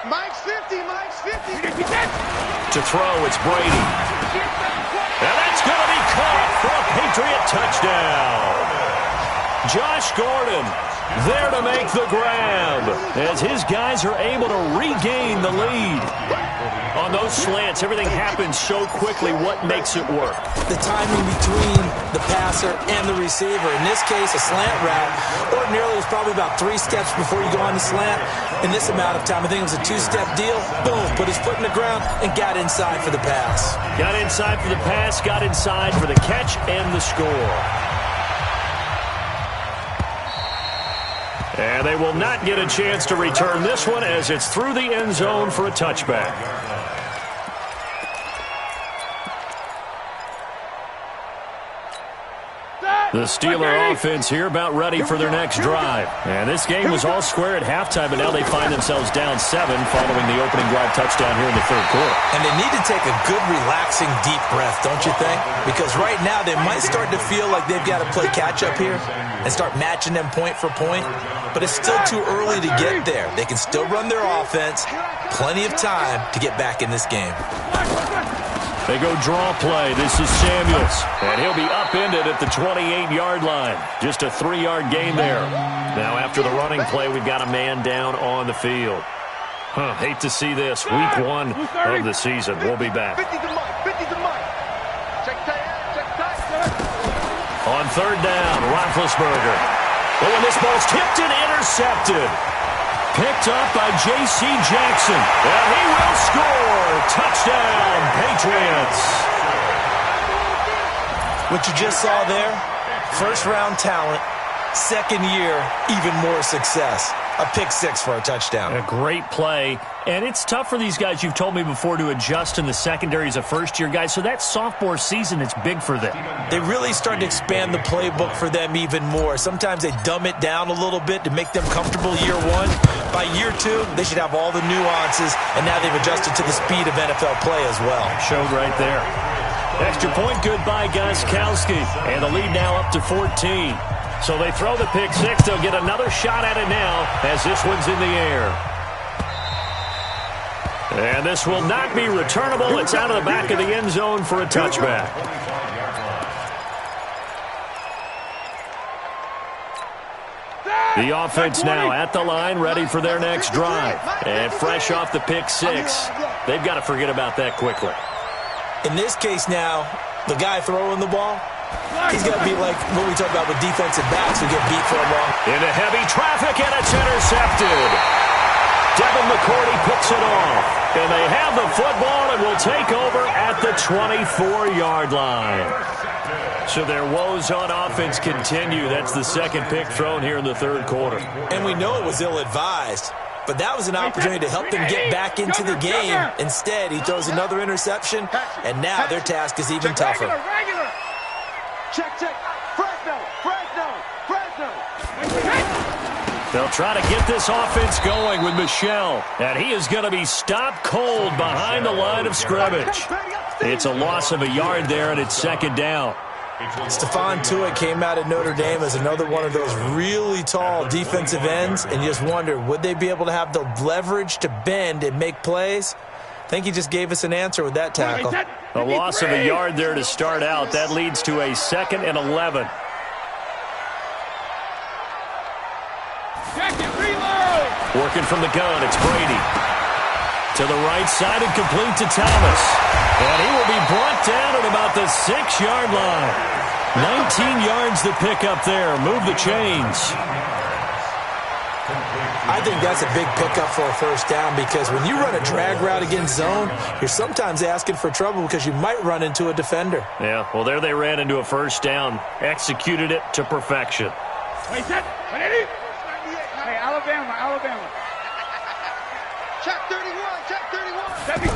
Speaker 4: Mike's 50. Mike's 50.
Speaker 1: To throw, it's Brady. And that's going to be caught for a Patriot touchdown. Josh Gordon there to make the grab as his guys are able to regain the lead. On those slants, everything happens so quickly. What makes it work?
Speaker 3: The timing between the passer and the receiver. In this case, a slant route ordinarily is probably about 3 steps before you go on the slant. In this amount of time, I think it was a 2-step deal. Boom, put his foot in the ground and got inside for the pass.
Speaker 1: Got inside for the pass, got inside for the catch and the score. And they will not get a chance to return this one as it's through the end zone for a touchback. The Steeler offense here about ready for their next drive. And this game was all square at halftime, but now they find themselves down 7 following the opening drive touchdown here in the third quarter.
Speaker 3: And they need to take a good, relaxing, deep breath, don't you think? Because right now they might start to feel like they've got to play catch-up here and start matching them point for point. But it's still too early to get there. They can still run their offense. Plenty of time to get back in this game.
Speaker 1: They go draw play. This is Samuels. And he'll be upended at the 28-yard line. Just a 3-yard gain there. Now after the running play, we've got a man down on the field. Hate to see this. Week 1 of the season. We'll be back. On third down, Roethlisberger. Oh, and this ball's tipped and intercepted. Picked up by J.C. Jackson. And he will score. Touchdown, Patriots.
Speaker 3: What you just saw there, first-round talent, second year, even more success. A pick 6 for a touchdown.
Speaker 1: A great play. And it's tough for these guys, you've told me before, to adjust in the secondary as a first-year guy. So that sophomore season is big for them.
Speaker 3: They really start to expand the playbook for them even more. Sometimes they dumb it down a little bit to make them comfortable year 1. By year 2, they should have all the nuances, and now they've adjusted to the speed of NFL play as well.
Speaker 1: Showed right there. Extra point good by Gostkowski. And the lead now up to 14. So they throw the pick 6. They'll get another shot at it now as this one's in the air. And this will not be returnable. It's out of the back of the end zone for a touchback. The offense now at the line, ready for their next drive. And fresh off the pick 6. They've got to forget about that quickly.
Speaker 3: In this case now, the guy throwing the ball, he's got to be like what we talk about with defensive backs who get beat for a ball.
Speaker 1: Into heavy traffic, and it's intercepted. Devin McCourty picks it off. And they have the football and will take over at the 24-yard line. So their woes on offense continue. That's the second pick thrown here in the third quarter.
Speaker 3: And we know it was ill-advised. But that was an opportunity to help them get back into the game. Instead, he throws another interception, and now their task is even tougher.
Speaker 4: Check. Fresno.
Speaker 1: They'll try to get this offense going with Michel. And he is going to be stopped cold behind the line of scrimmage. It's a loss of a yard there, and it's second down.
Speaker 3: Stephon Tuitt came out of Notre Dame as another one of those really tall defensive ends, and you just wonder, would they be able to have the leverage to bend and make plays? I think he just gave us an answer with that tackle.
Speaker 1: A loss of a yard there to start out. That leads to a 2nd and 11. Working from the gun, it's Brady. To the right side and complete to Thomas. And he will be brought down at about the 6-yard line. 19 yards to pick up there. Move the chains.
Speaker 3: I think that's a big pickup for a first down because when you run a drag route against zone, you're sometimes asking for trouble because you might run into a defender.
Speaker 1: Yeah, well, there they ran into a first down. Executed it to perfection.
Speaker 4: Hey, Alabama. Check 31. 72.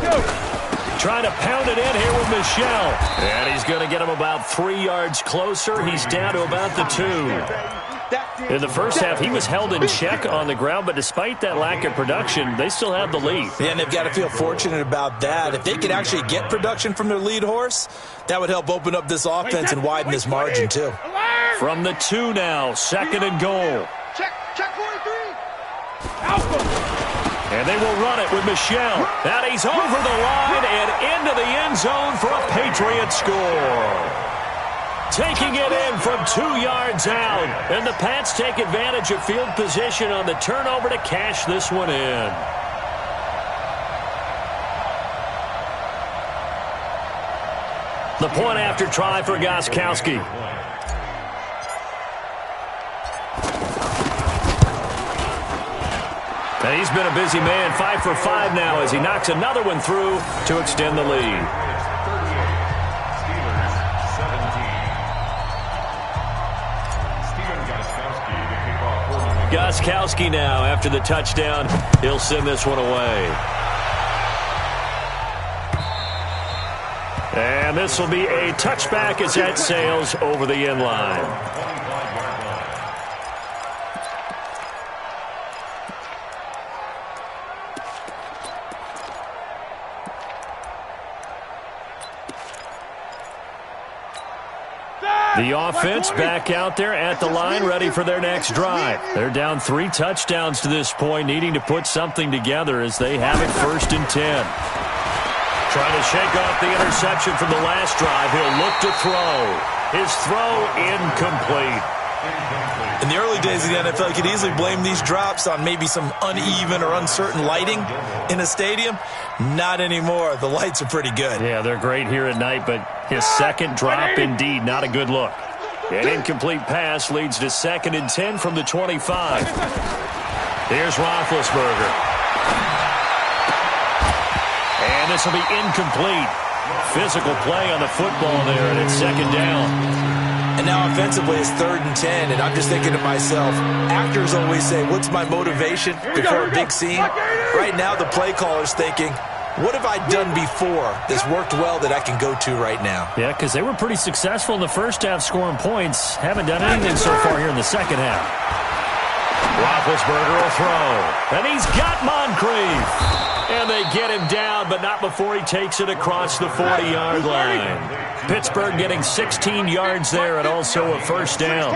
Speaker 1: Trying to pound it in here with Michel. And he's going to get him about 3 yards closer. He's down to about the 2. In the first half, he was held in check on the ground, but despite that lack of production, they still have the lead.
Speaker 3: Yeah, and they've got to feel fortunate about that. If they could actually get production from their lead horse, that would help open up this offense and widen this margin, too.
Speaker 1: From the 2 now, 2nd and goal.
Speaker 4: Check 43.
Speaker 1: And they will run it with Michel. And he's over the line and into the end zone for a Patriot score. taking it in from 2 yards out. And the Pats take advantage of field position on the turnover to cash this one in. The point after try for Gostkowski. And he's been a busy man, 5 for 5 now as he knocks another one through to extend the lead. Gostkowski now after the touchdown. He'll send this one away. And this will be a touchback as that sails over the end line. The offense back out there at the line, ready for their next drive. They're down 3 touchdowns to this point, needing to put something together as they have it 1st and 10. Trying to shake off the interception from the last drive. He'll look to throw. His throw incomplete.
Speaker 3: In the early days of the NFL, you could easily blame these drops on maybe some uneven or uncertain lighting in a stadium. Not anymore. The lights are pretty good.
Speaker 1: Yeah, they're great here at night, but his second drop, indeed, not a good look. An incomplete pass leads to 2nd and 10 from the 25. Here's Roethlisberger. And this will be incomplete. Physical play on the football there, and it's 2nd down.
Speaker 3: And now offensively it's 3rd and 10, and I'm just thinking to myself, actors always say, what's my motivation before a big scene? Right now the play caller's thinking, what have I done before that's worked well that I can go to right now?
Speaker 1: Yeah, because they were pretty successful in the first half scoring points. Haven't done anything so far here in the second half. Roethlisberger will throw. And he's got Moncrief. And they get him down, but not before he takes it across the 40-yard line. Pittsburgh getting 16 yards there and also a 1st down.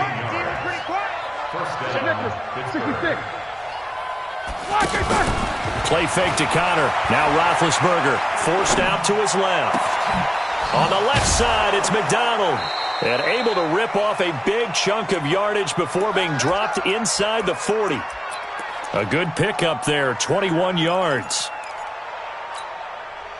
Speaker 1: Play fake to Connor. Now Roethlisberger forced out to his left. On the left side, it's McDonald. And able to rip off a big chunk of yardage before being dropped inside the 40. A good pickup there, 21 yards.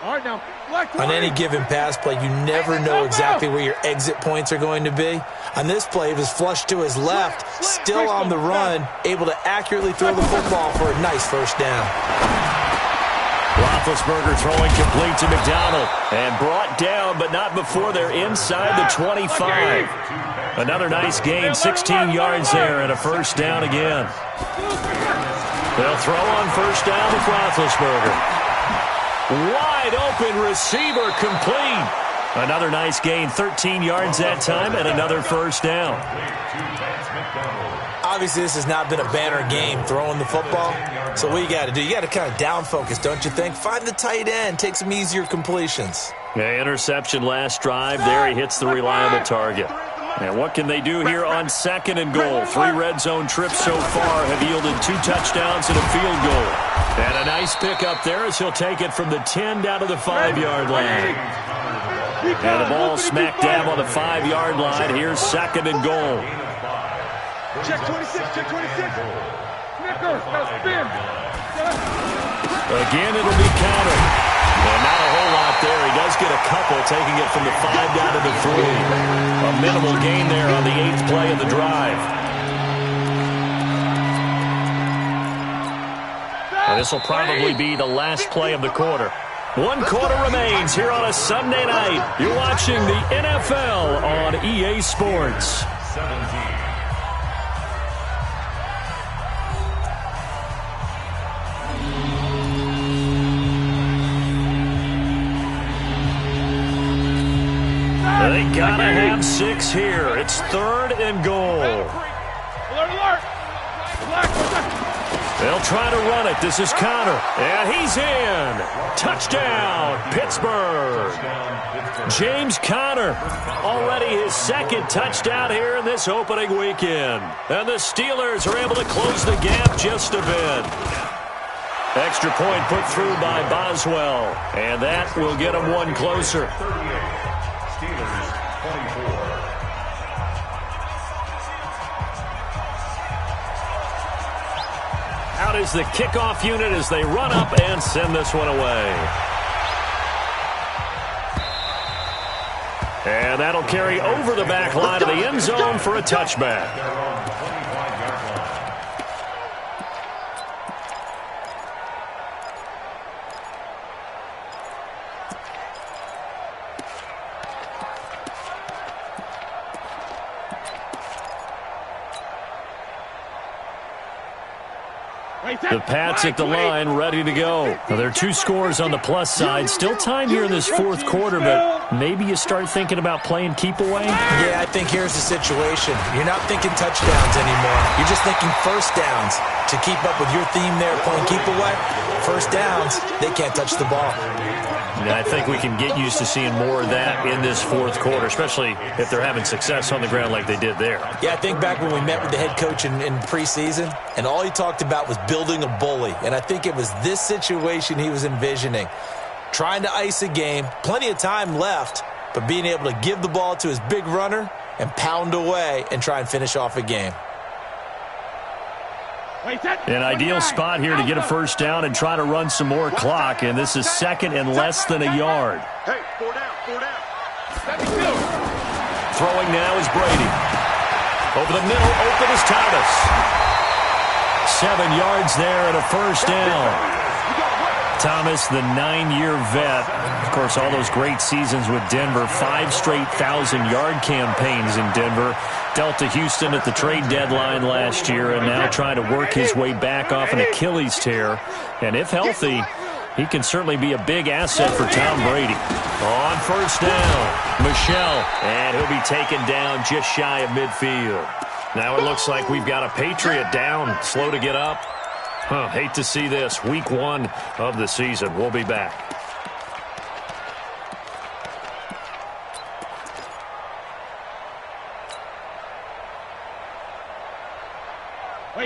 Speaker 3: On any given pass play, you never know exactly where your exit points are going to be. On this play, it was flushed to his left, still on the run, able to accurately throw the football for a nice 1st down.
Speaker 1: Roethlisberger throwing complete to McDonald. And brought down, but not before they're inside the 25. Another nice gain, 16 yards there and a 1st down again. They'll throw on 1st down with Roethlisberger. Wide open receiver complete. Another nice gain, 13 yards that time, and another 1st down.
Speaker 3: Obviously, this has not been a banner game throwing the football. So what you got to do, you got to kind of down focus, don't you think? Find the tight end, take some easier completions.
Speaker 1: Yeah, interception last drive. There he hits the reliable target. And what can they do here on 2nd and goal? 3 red zone trips so far have yielded 2 touchdowns and a field goal. And a nice pickup there as he'll take it from the 10 down to the 5-yard line. And the ball smack dab on the 5-yard line. Here's 2nd and goal.
Speaker 2: Check 26, check 26. Snicker, now spin.
Speaker 1: Again, it'll be counted. And not a whole lot there. He does get a couple, taking it from the 5 down to the 3. A minimal gain there on the 8th play of the drive. And this will probably be the last play of the quarter. 1 quarter remains here on a Sunday night. You're watching the NFL on EA Sports.
Speaker 5: 17.
Speaker 1: They gotta have 6 here. It's 3rd and goal.
Speaker 2: Alert, alert.
Speaker 1: They'll try to run it. This is Connor. And he's in. Touchdown, Pittsburgh. James Conner, already his 2nd touchdown here in this opening weekend. And the Steelers are able to close the gap just a bit. Extra point put through by Boswell. And that will get them 1 closer.
Speaker 5: Steelers 24.
Speaker 1: out is the kickoff unit as they run up and send this one away. And that'll carry over the back line of the end zone for a touchback. The Pats at the line, ready to go. Now, there are two scores on the plus side. Still time here in this fourth quarter, but maybe you start thinking about playing keep away?
Speaker 3: Yeah, I think here's the situation. You're not thinking touchdowns anymore. You're just thinking first downs. To keep up with your theme there, playing keep away, first downs, they can't touch the ball.
Speaker 1: Yeah, I think we can get used to seeing more of that in this fourth quarter, especially if they're having success on the ground like they did there.
Speaker 3: Yeah, I think back when we met with the head coach in preseason, and all he talked about was building a bully. And I think it was this situation he was envisioning. Trying to ice a game, plenty of time left, but being able to give the ball to his big runner and pound away and try and finish off a game.
Speaker 1: An ideal spot here to get a first down and try to run some more clock, and this is second and less than a yard.
Speaker 2: Hey, 4 down, 4 down.
Speaker 1: Throwing now is Brady. Over the middle, open is Thomas. 7 yards there and a first down. Thomas, the 9-year vet. Of course, all those great seasons with Denver. 5 straight 1,000-yard campaigns in Denver. Dealt to Houston at the trade deadline last year and now trying to work his way back off an Achilles tear. And if healthy, he can certainly be a big asset for Tom Brady. On first down, Michel. And he'll be taken down just shy of midfield. Now it looks like we've got a Patriot down, slow to get up. Hate to see this. Week 1 of the season. We'll be back.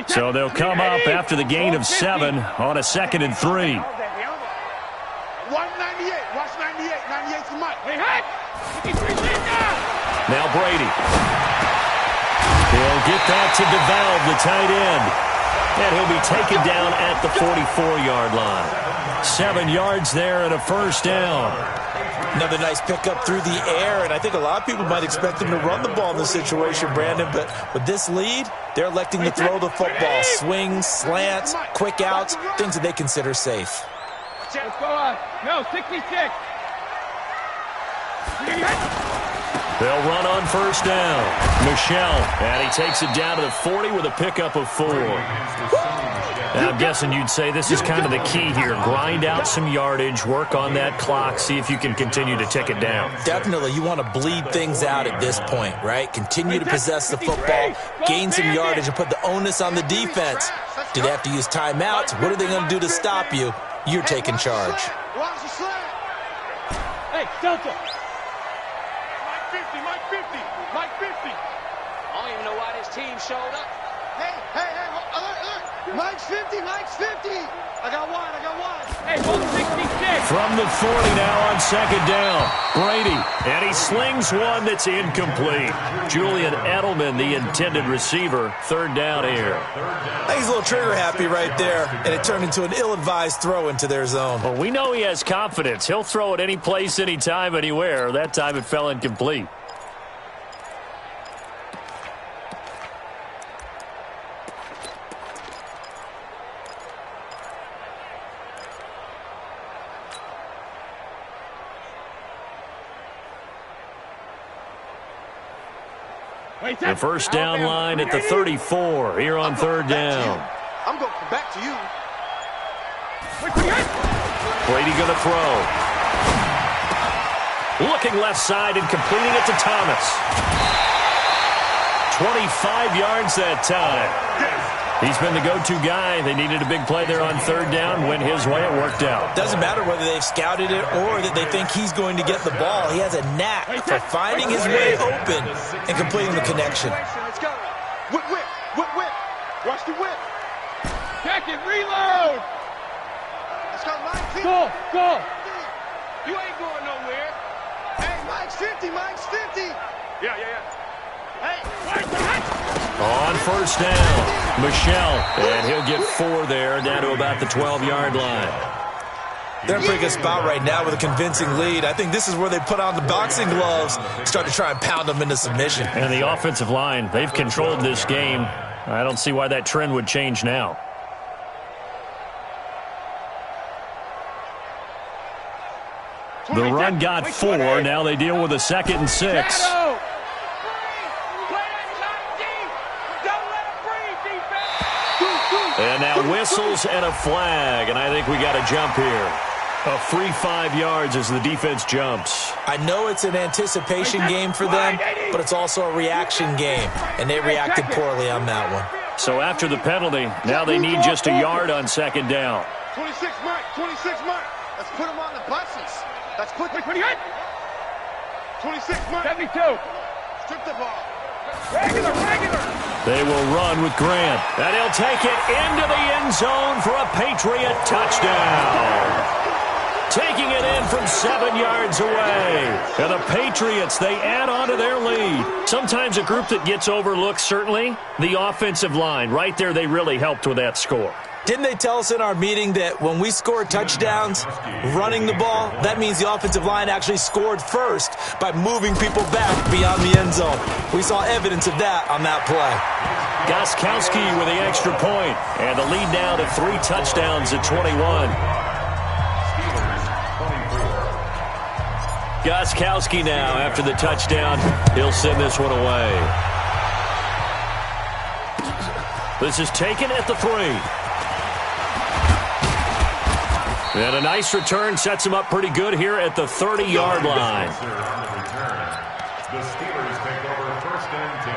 Speaker 1: So they'll come up after the gain of 7 on a 2nd and 3.
Speaker 2: 198. Watch 98. 98's the mic.
Speaker 1: Now Brady. He'll get that to DeValve, the tight end. And he'll be taken down at the 44-yard line. 7 yards there and a first down.
Speaker 3: Another nice pickup through the air, and I think a lot of people might expect them to run the ball in this situation, Brandon, but with this lead, they're electing to throw the football. Swings, slants, quick outs, things that they consider safe.
Speaker 4: Let's go on. No, 66.
Speaker 1: They'll run on first down. Michel, and he takes it down to the 40 with a pickup of 4. And I'm guessing you'd say this is kind of the key here. Grind out some yardage, work on that clock, see if you can continue to tick it down.
Speaker 3: Definitely. You want to bleed things out at this point, right? Continue to possess the football, gain some yardage, and put the onus on the defense. Do they have to use timeouts? What are they going to do to stop you? You're taking charge.
Speaker 4: Hey, Delta.
Speaker 2: Mike 50.
Speaker 6: I don't even know why this team showed up.
Speaker 2: Hey, alert. Mike's 50. I got one.
Speaker 4: Hey, hold 66.
Speaker 1: From the 40 now on second down. Brady, and he slings one that's incomplete. Julian Edelman, the intended receiver, third down here.
Speaker 3: I think he's a little trigger happy right there, and it turned into an ill-advised throw into their zone.
Speaker 1: Well, we know he has confidence. He'll throw it any place, anytime, anywhere. That time it fell incomplete. The first down line at the 34 here on third down.
Speaker 2: I'm going back to you.
Speaker 1: Brady going to throw. Looking left side and completing it to Thomas. 25 yards that time. He's been the go-to guy. They needed a big play there on third down. Went his way. It worked out.
Speaker 3: Doesn't matter whether they've scouted it or that they think he's going to get the ball. He has a knack for finding his way open and completing the connection.
Speaker 2: Let's go. Whip. Watch the whip.
Speaker 4: Check it, reload.
Speaker 2: Let's go, Mike.
Speaker 4: Go.
Speaker 2: You ain't going nowhere. Hey, Mike's 50. Yeah.
Speaker 1: On first down, Michelle, and he'll get 4 there, down to about the 12-yard line.
Speaker 3: They're in a pretty good spot right now with a convincing lead. I think this is where they put on the boxing gloves, start to try and pound them into submission.
Speaker 1: And the offensive line, they've controlled this game. I don't see why that trend would change now. The run got 4. Now they deal with a 2nd and 6. And now whistles and a flag, and I think we got a jump here. A free 5 yards as the defense jumps.
Speaker 3: I know it's an anticipation game for them, but it's also a reaction game, and they reacted poorly on that one.
Speaker 1: So after the penalty, now they need just a yard on 2nd down.
Speaker 2: 26 Mike, 26 Mike. Let's put them on the buses. Let's put the 26 Mike. 72. Strip the ball. Regular.
Speaker 1: They will run with Grant, and he'll take it into the end zone for a Patriot touchdown. Taking it in from 7 yards away. And the Patriots, they add on to their lead. Sometimes a group that gets overlooked, certainly, the offensive line. Right there, they really helped with that score.
Speaker 3: Didn't they tell us in our meeting that when we score touchdowns running the ball, that means the offensive line actually scored first by moving people back beyond the end zone? We saw evidence of that on that play.
Speaker 1: Gostkowski with the extra point, and the lead now to 3 touchdowns at 21. Gostkowski now, after the touchdown, he'll send this one away. This is taken at the 3. And a nice return sets him up pretty good here at the 30-yard line.
Speaker 5: The Steelers take over 1st and 10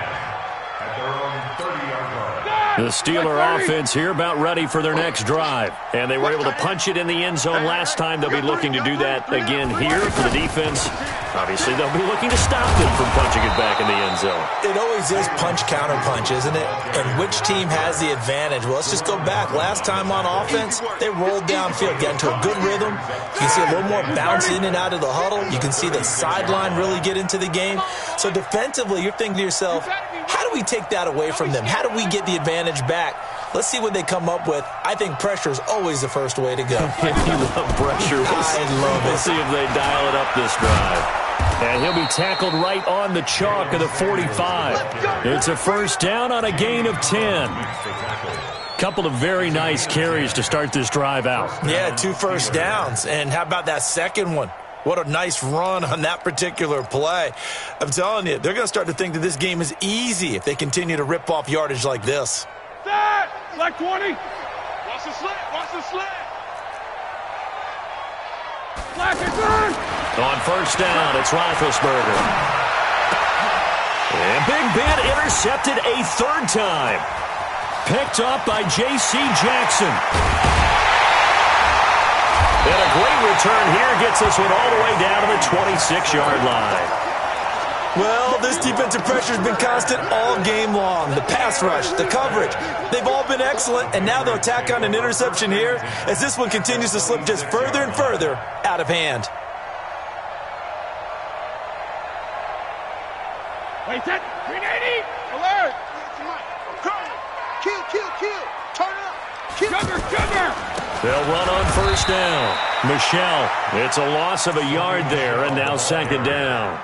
Speaker 5: at their own 30-yard line.
Speaker 1: The Steeler offense here about ready for their next drive. And they were able to punch it in the end zone last time. They'll be looking to do that again here for the defense. Obviously, they'll be looking to stop them from punching it back in the end zone.
Speaker 3: It always is punch-counter-punch, isn't it? And which team has the advantage? Well, let's just go back. Last time on offense, they rolled downfield, got into a good rhythm. You can see a little more bounce in and out of the huddle. You can see the sideline really get into the game. So defensively, you're thinking to yourself, how do we take that away from them? How do we get the advantage back? Let's see what they come up with. I think pressure is always the first way to go.
Speaker 1: You love pressure.
Speaker 3: I love it.
Speaker 1: We'll see if they dial it up this drive. And he'll be tackled right on the chalk of the 45. It's a first down on a gain of 10. Couple of very nice carries to start this drive out.
Speaker 3: Yeah, 2 first downs. And how about that second one? What a nice run on that particular play. I'm telling you, they're going to start to think that this game is easy if they continue to rip off yardage like this.
Speaker 2: Like 20. Watch the slant. Watch the slant. Flash it, burn.
Speaker 1: On first down, it's Roethlisberger. And Big Ben intercepted a 3rd time. Picked up by J.C. Jackson. And a great return here gets this one all the way down to the 26-yard line.
Speaker 3: Well, this defensive pressure has been constant all game long. The pass rush, the coverage, they've all been excellent, and now they'll tack on an interception here as this one continues to slip just further and further out of hand.
Speaker 2: Wait, set. 380. Alert. Kill. Turn it up. Sugar.
Speaker 1: They'll run on first down. Michelle, it's a loss of a yard there, and now 2nd down.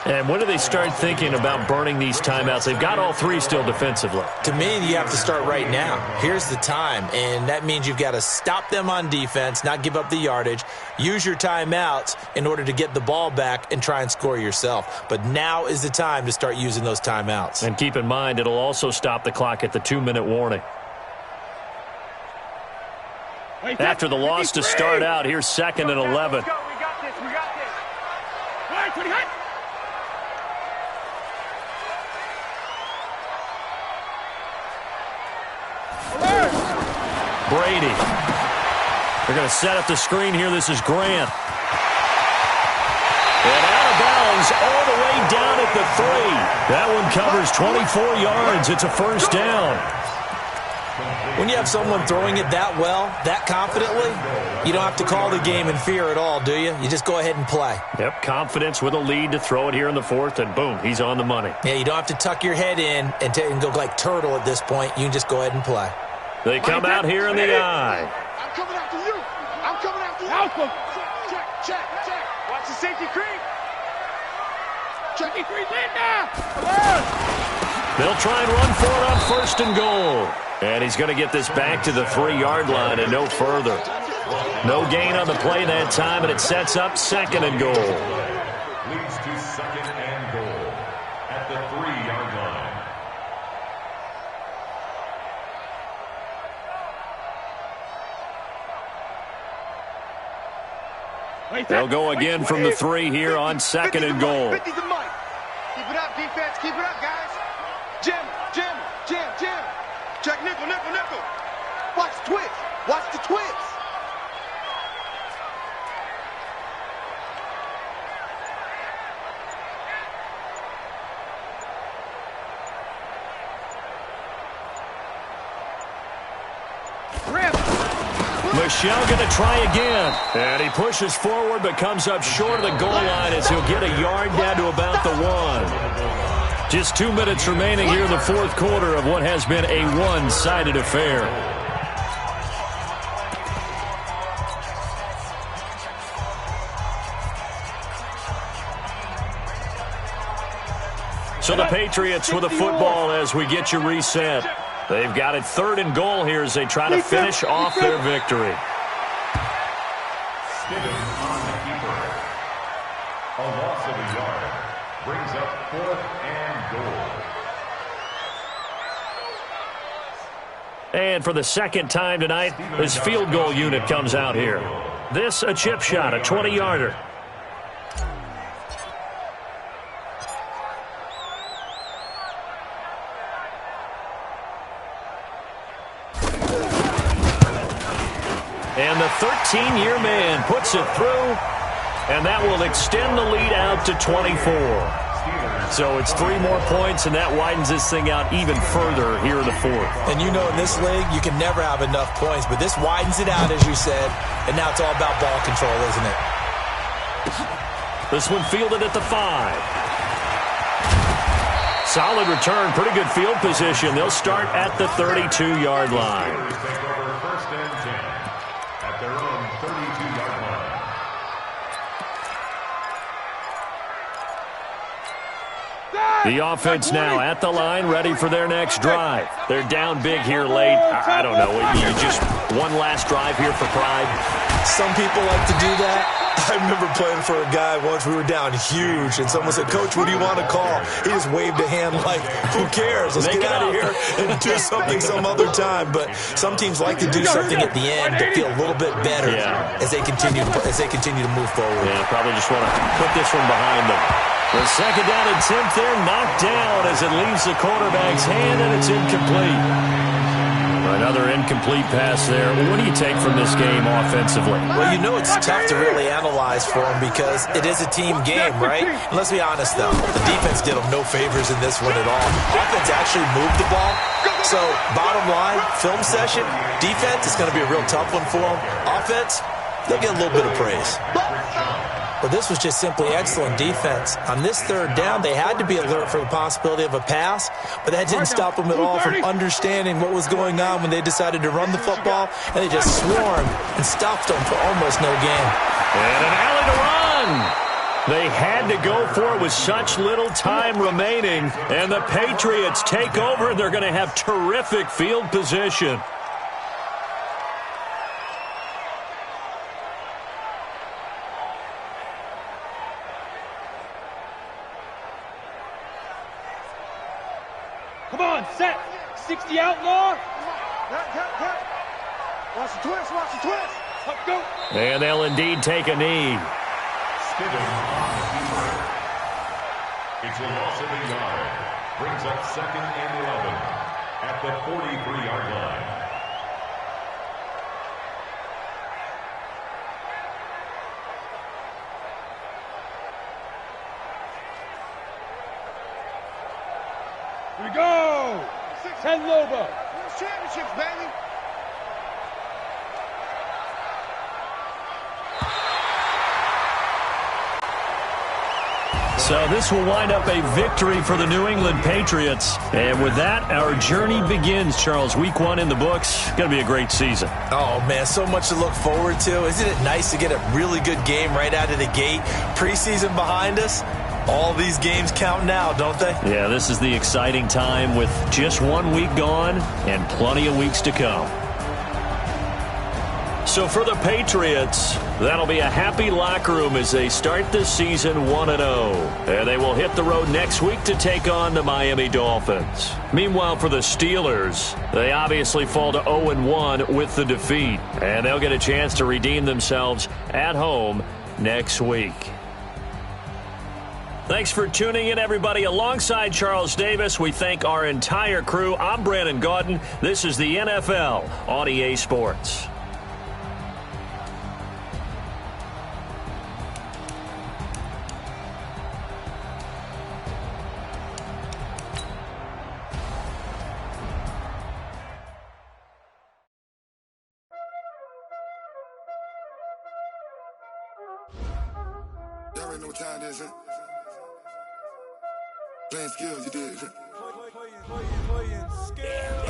Speaker 1: And when do they start thinking about burning these timeouts? They've got all 3 still defensively.
Speaker 3: To me, you have to start right now. Here's the time, and that means you've got to stop them on defense, not give up the yardage, use your timeouts in order to get the ball back and try and score yourself. But now is the time to start using those timeouts.
Speaker 1: And keep in mind, it'll also stop the clock at the 2-minute warning. After the loss to start out, here's 2nd and 11.
Speaker 2: We got this. All right, 20 hot.
Speaker 1: Brady. They're going to set up the screen here. This is Grant. And out of bounds all the way down at the 3. That one covers 24 yards. It's a first down.
Speaker 3: When you have someone throwing it that well, that confidently, you don't have to call the game in fear at all, do you? You just go ahead and play.
Speaker 1: Yep, confidence with a lead to throw it here in the fourth, and boom, he's on the money.
Speaker 3: Yeah, you don't have to tuck your head in and go like turtle at this point. You can just go ahead and play.
Speaker 1: They come out here in the eye.
Speaker 4: I'm coming after you. I'm coming after you. Alpha. Check. Watch the safety creep. Safety creep in now.
Speaker 1: They'll try and run for it on first and goal. And he's going to get this back to the 3-yard line and no further. No gain on the play that time, and it sets up second and goal.
Speaker 5: Leads to second and goal at the 3-yard line.
Speaker 1: They'll go again from the 3 here on second and goal.
Speaker 4: 50's the mic. Keep it up, defense. Keep it up, guys. Jam. Check nickel. Watch the twitch. Watch the twitch.
Speaker 1: Michelle going to try again. And he pushes forward but comes up short of the goal line as he'll get a yard down to about the 1. Just 2 minutes remaining here in the fourth quarter of what has been a one-sided affair. So the Patriots with the football as we get you reset. They've got it third and goal here as they try to finish off their victory.
Speaker 5: Stevens on the keeper. A loss of a yard brings up fourth and goal.
Speaker 1: And for the second time tonight, this field goal unit comes out here. This a chip shot, a 20-yarder. And the 13-year man puts it through, and that will extend the lead out to 24. So it's 3 more points, and that widens this thing out even further here in the fourth.
Speaker 3: And you know in this league, you can never have enough points, but this widens it out, as you said, and now it's all about ball control, isn't it?
Speaker 1: This one fielded at the 5. Solid return, pretty good field position. They'll start at the 32-yard line. The offense now at the line, ready for their next drive. They're down big here late. I don't know. You just one last drive here for pride.
Speaker 3: Some people like to do that. I remember playing for a guy once. We were down huge, and someone said, "Coach, what do you want to call?" He just waved a hand like, "Who cares? Let's get out of here and do something some other time." But some teams like to do something at the end that feel a little bit better as they continue to move forward.
Speaker 1: Yeah, probably just want to put this one behind them. The second down attempt there knocked down as it leaves the quarterback's hand, and it's incomplete. Another incomplete pass there. What do you take from this game offensively?
Speaker 3: Well, you know it's tough to really analyze for them because it is a team game, right? And let's be honest, though. The defense did them no favors in this one at all. Offense actually moved the ball. So, bottom line, film session, defense is going to be a real tough one for them. Offense, they'll get a little bit of praise. But this was just simply excellent defense. On this third down, they had to be alert for the possibility of a pass, but that didn't stop them at all from understanding what was going on when they decided to run the football, and they just swarmed and stuffed them for almost no gain.
Speaker 1: And an alley to run. They had to go for it with such little time remaining, and the Patriots take over, and they're going to have terrific field position.
Speaker 4: Come on, set. 60 outlaw. Watch the twist, watch the twist. Let's go.
Speaker 1: And they'll indeed take a knee.
Speaker 5: Stevens on the keeper. It's a loss of a yard. Brings up second and 11 at the 43-yard line.
Speaker 4: Here we go. 10 Lobo.
Speaker 2: championships, baby.
Speaker 1: So this will wind up a victory for the New England Patriots. And with that, our journey begins, Charles. Week 1 in the books. Going to be a great season.
Speaker 3: Oh, man, so much to look forward to. Isn't it nice to get a really good game right out of the gate? Preseason behind us. All these games count now, don't they?
Speaker 1: Yeah, this is the exciting time with just 1 week gone and plenty of weeks to come. So for the Patriots, that'll be a happy locker room as they start this season 1-0. And they will hit the road next week to take on the Miami Dolphins. Meanwhile, for the Steelers, they obviously fall to 0-1 with the defeat. And they'll get a chance to redeem themselves at home next week. Thanks for tuning in, everybody. Alongside Charles Davis, we thank our entire crew. I'm Brandon Gaudin. This is the NFL on EA Sports.
Speaker 7: Y'all already know what time it is, huh? Playing skills, you did.
Speaker 8: Playing skills.